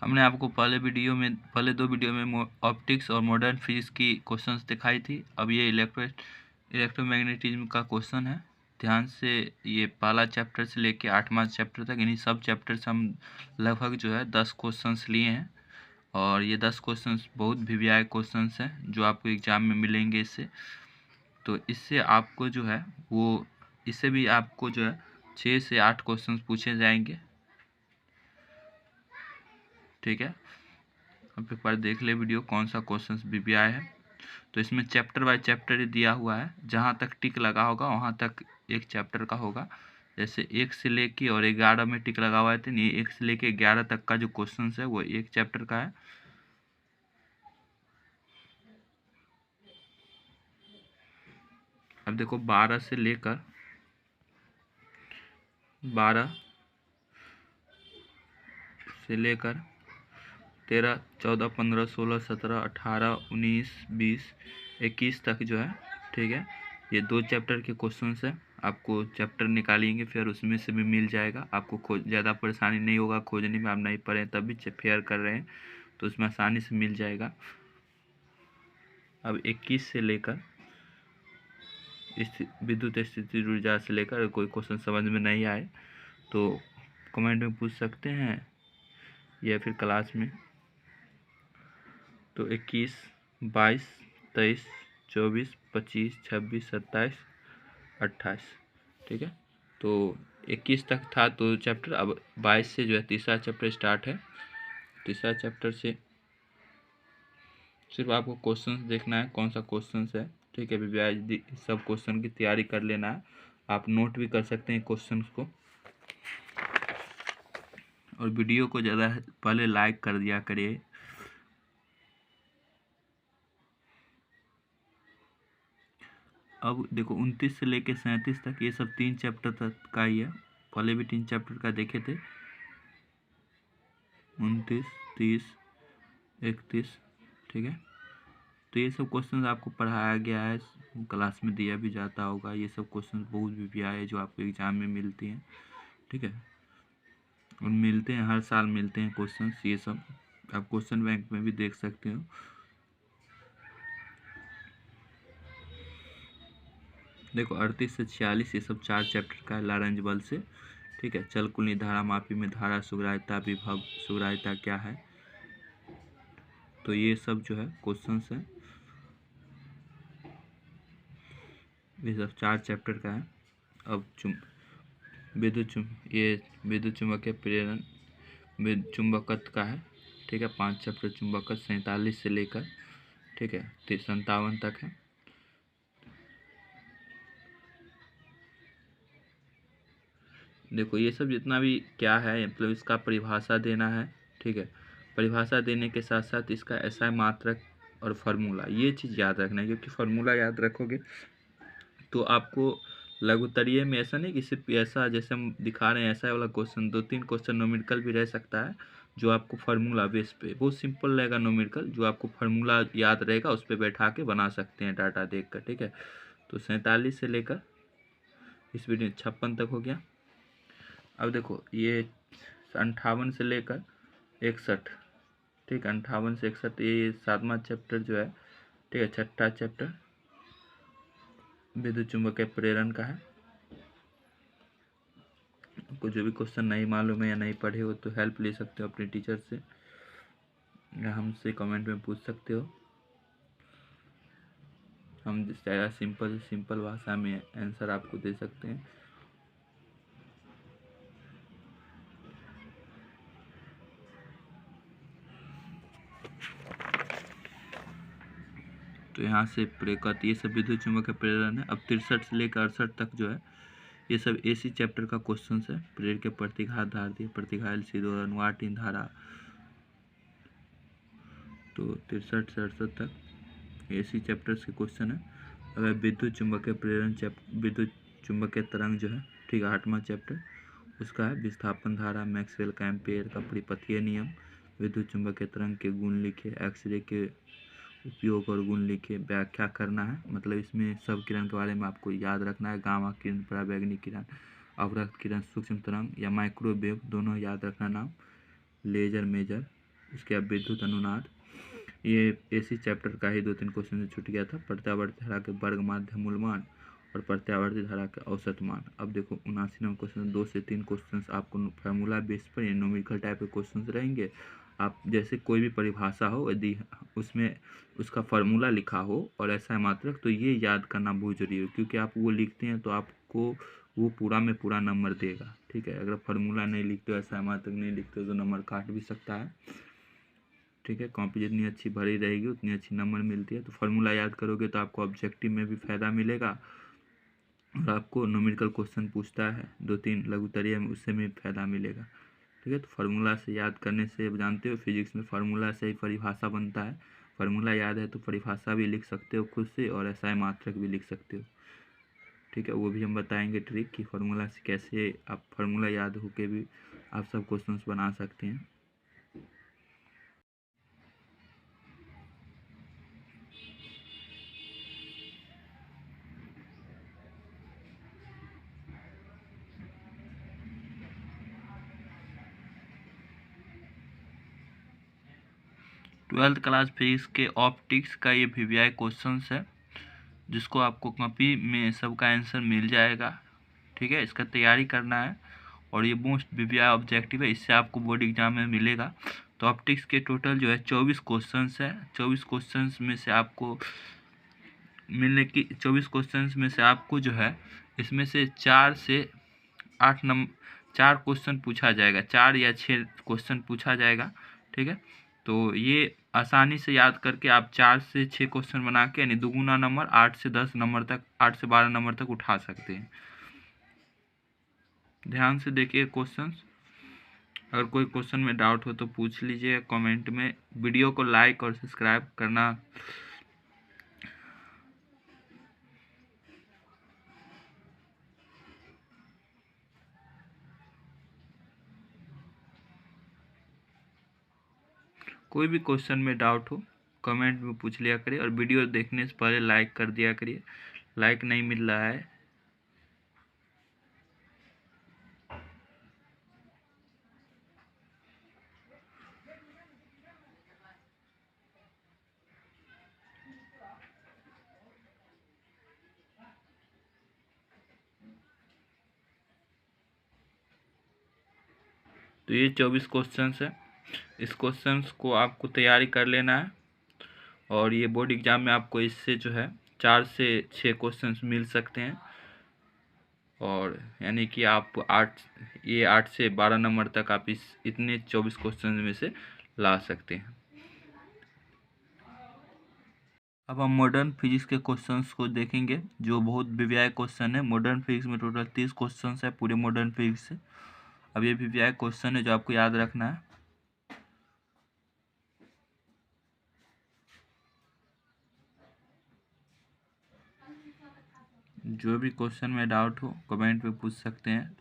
हमने आपको पहले दो वीडियो में ऑप्टिक्स और मॉडर्न फिजिक्स की क्वेश्चंस दिखाई थी। अब ये इलेक्ट्रोमैग्नेटिज्म का क्वेश्चन है। ध्यान से ये पहला चैप्टर से लेके 8वां चैप्टर तक, इन्हीं सब चैप्टर से हम लगभग जो है 10 क्वेश्चंस लिए हैं। और ये 10 क्वेश्चंस बहुत वीवीआई क्वेश्चंस हैं जो आपको एग्जाम में मिलेंगे इससे। तो इससे आपको जो है इससे भी आपको जो है 6 से 8 क्वेश्चंस पूछे जाएंगे। ठीक है, अब एक बार देख ले वीडियो कौन सा क्वेश्चन वीवीआई है। तो इसमें चैप्टर बाय चैप्टर ही दिया हुआ है, जहाँ तक टिक लगा होगा वहाँ तक एक चैप्टर का होगा। जैसे 1 से लेके और 11 में टिक लगा हुआ है, तो ये 1 से लेके 11 तक का जो क्वेश्चन है वो एक चैप्टर का है। अब देखो 12 से लेकर 13, 14, 15, 16, 17, 18, 19, 20, 21 तक जो है। ठीक है, ये 2 चैप्टर के क्वेश्चंस है। आपको चैप्टर निकालेंगे फिर उसमें से भी मिल जाएगा। आपको ज़्यादा परेशानी नहीं होगा खोजने में। आप नहीं पढ़े तब भी फेयर कर रहे हैं तो उसमें आसानी से मिल जाएगा। अब 21 से लेकर विद्युत स्थिति ऊर्जा से लेकर कोई क्वेश्चन समझ में नहीं आए तो कमेंट में पूछ सकते हैं या फिर क्लास में। तो 21, 22, 23, 24, 25, 26, 27, 28। ठीक है, तो 21 तक था 2 चैप्टर। अब 22 से जो है तीसरा चैप्टर स्टार्ट है। तीसरा चैप्टर से सिर्फ आपको क्वेश्चन देखना है कौन सा क्वेश्चन है। ठीक है, वीवीआई सब क्वेश्चन की तैयारी कर लेना है। आप नोट भी कर सकते हैं क्वेश्चन को। और वीडियो को ज़्यादा पहले लाइक कर दिया करिए। अब देखो 29 से लेके 37 तक ये सब 3 चैप्टर तक का ही है। पहले भी 3 चैप्टर का देखे थे, 29, 30, 31। ठीक है, तो ये सब क्वेश्चन आपको पढ़ाया गया है, क्लास में दिया भी जाता होगा। ये सब क्वेश्चन बहुत वीवीआई है जो आपको एग्जाम में मिलती हैं। ठीक है, और मिलते हैं, हर साल मिलते हैं क्वेश्चन। ये सब आप क्वेश्चन बैंक में भी देख सकते हो। देखो 38 से 46 ये सब 4 चैप्टर का है लारेंज बल से। ठीक है, चलकुली धारा मापी में धारा सुग्राह्यता विभव सुग्राह्यता क्या है, तो ये सब जो है क्वेश्चंस है। ये सब 4 चैप्टर का है। अब विद्युत चुम्बकीय प्रेरण चुंबकत्व का है। ठीक है, 5 चैप्टर चुंबकत्व 47 से लेकर ठीक है 57 तक है। देखो ये सब जितना भी क्या है मतलब इसका परिभाषा देना है। ठीक है, परिभाषा देने के साथ साथ इसका एसआई मात्रक और फार्मूला, ये चीज़ याद रखना है। क्योंकि फार्मूला याद रखोगे तो आपको लघुत्तरीय में ऐसा नहीं कि सिर्फ ऐसा जैसे हम दिखा रहे हैं ऐसा वाला क्वेश्चन, 2-3 क्वेश्चन न्यूमेरिकल भी रह सकता है जो आपको फार्मूला बेस पे बहुत सिंपल रहेगा न्यूमेरिकल, जो आपको फार्मूला याद रहेगा उस पर बैठा के बना सकते हैं डाटा देख कर। ठीक है, तो 47 से लेकर इस वीडियो 56 तक हो गया। अब देखो ये 58 से लेकर 61। ठीक है, 58 से 61 ये 7वां चैप्टर जो है। ठीक है, 6ठा चैप्टर विद्युत चुम्बकीय प्रेरण का है। आपको जो भी क्वेश्चन नहीं मालूम है या नहीं पढ़े हो तो हेल्प ले सकते हो अपने टीचर से या हमसे कमेंट में पूछ सकते हो। हम ज़्यादा सिंपल भाषा में आंसर आपको दे सकते हैं। तो यहाँ से प्रेरकत्व ये सब विद्युत चुम्बकीय प्रेरण है। अब 63 से लेकर 68 तक जो है ये सब एसी चैप्टर का क्वेश्चन है। प्रेर के प्रतिघात धार दिए, प्रतिघात एलसी दोलन वाट धारा। तो 63 से 68 तक एसी चैप्टर्स के क्वेश्चन है। अगर विद्युत चुम्बकीय प्रेरण विद्युत चुम्बकीय तरंग जो है ठीक है 8वां चैप्टर उसका है विस्थापन धारा, मैक्सवेल का एम्पेयर का परिपथीय नियम, विद्युत चुम्बकीय तरंग के गुण लिखे, एक्सरे के उपयोग और गुण लिखे, व्याख्या करना है। मतलब इसमें सब किरण के बारे में आपको याद रखना है, गामा किरण, पराबैंगनी किरण, अवरक्त किरण, सूक्ष्म तरंग या माइक्रोवेव दोनों याद रखना नाम, लेजर मेजर उसके बाद विद्युत अनुनाद, ये इसी चैप्टर का ही 2-3 क्वेश्चन से छूट गया था। प्रत्यावर्ती धारा के वर्ग माध्य मूलमान और प्रत्यावर्ती धारा के औसत मान। अब देखो 79 नंबर क्वेश्चन 2 से 3 क्वेश्चन आपको फार्मूला बेस पर या न्यूमेरिकल टाइप के क्वेश्चन रहेंगे। आप जैसे कोई भी परिभाषा हो, यदि उसमें उसका फार्मूला लिखा हो और ऐसा मात्रक, तो ये याद करना बहुत जरूरी है, क्योंकि आप वो लिखते हैं तो आपको वो पूरा में पूरा नंबर देगा। ठीक है, अगर फार्मूला नहीं लिखते हो, ऐसा मात्रक नहीं लिखते हो, तो नंबर काट भी सकता है। ठीक है, कॉपी जितनी अच्छी भरी रहेगी उतनी अच्छी नंबर मिलती है। तो फार्मूला याद करोगे तो आपको ऑब्जेक्टिव में भी फ़ायदा मिलेगा, और आपको न्यूमेरिकल क्वेश्चन पूछता है 2-3 लघुत्तरीय में, उससे भी फ़ायदा मिलेगा। ठीक है, तो फार्मूला से याद करने से, जानते हो फिजिक्स में फार्मूला से ही परिभाषा बनता है। फार्मूला याद है तो परिभाषा भी लिख सकते हो खुद से, और ऐसा मात्रक भी लिख सकते हो। ठीक है, वो भी हम बताएंगे ट्रिक कि फार्मूला से कैसे आप फार्मूला याद होके भी आप सब क्वेश्चंस बना सकते हैं। ट्वेल्थ क्लास फिजिक्स के ऑप्टिक्स का ये वीवीआई क्वेश्चन है, जिसको आपको कॉपी में सबका आंसर मिल जाएगा। ठीक है, इसका तैयारी करना है, और ये मोस्ट वीवीआई ऑब्जेक्टिव है, इससे आपको बोर्ड एग्जाम में मिलेगा। तो ऑप्टिक्स के टोटल जो है 24 क्वेश्चन है। 24 क्वेश्चन में से आपको मिलने की 24 क्वेश्चन में से आपको जो है इसमें से 4 से 8 नंबर 4 क्वेश्चन पूछा जाएगा, 4 या 6 क्वेश्चन पूछा जाएगा। ठीक है, तो ये आसानी से याद करके आप 4 से 6 क्वेश्चन बना के, यानी दुगुना नंबर 8 से 10 नंबर तक, 8 से 12 नंबर तक उठा सकते हैं। ध्यान से देखिए क्वेश्चंस। अगर कोई क्वेश्चन में डाउट हो तो पूछ लीजिए कमेंट में। वीडियो को लाइक और सब्सक्राइब करना। कोई भी क्वेश्चन में डाउट हो कमेंट में पूछ लिया करिए, और वीडियो देखने से पहले लाइक कर दिया करिए, लाइक नहीं मिल रहा है। तो ये 24 क्वेश्चन है, इस क्वेश्चन को आपको तैयारी कर लेना है, और ये बोर्ड एग्जाम में आपको इससे जो है 4 से 6 क्वेश्चन मिल सकते हैं, और यानी कि आप 8 से 12 नंबर तक आप इस इतने 24 क्वेश्चन में से ला सकते हैं। अब हम मॉडर्न फिजिक्स के क्वेश्चंस को देखेंगे, जो बहुत वीवीआई क्वेश्चन है। मॉडर्न फिजिक्स में टोटल 30 क्वेश्चंस है पूरे मॉडर्न फिजिक्स से। अब ये वीवीआई क्वेश्चन है जो आपको याद रखना है। जो भी क्वेश्चन में डाउट हो कमेंट पे पूछ सकते हैं,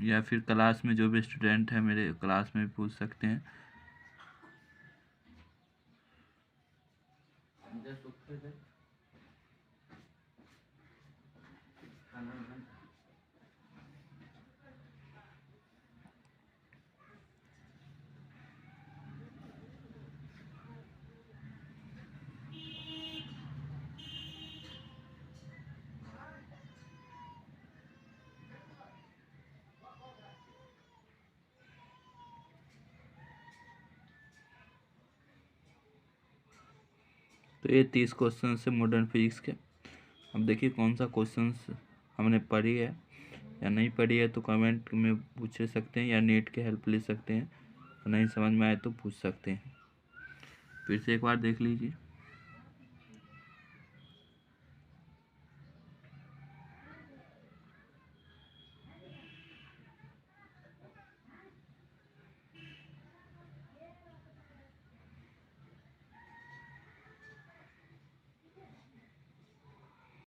या फिर क्लास में जो भी स्टूडेंट है मेरे क्लास में भी पूछ सकते हैं। तो ये 30 क्वेश्चन है मॉडर्न फिजिक्स के। अब देखिए कौन सा क्वेश्चन हमने पढ़ी है या नहीं पढ़ी है, तो कमेंट में पूछ सकते हैं, या नेट के हेल्प ले सकते हैं, नहीं समझ में आए तो पूछ सकते हैं। फिर से एक बार देख लीजिए।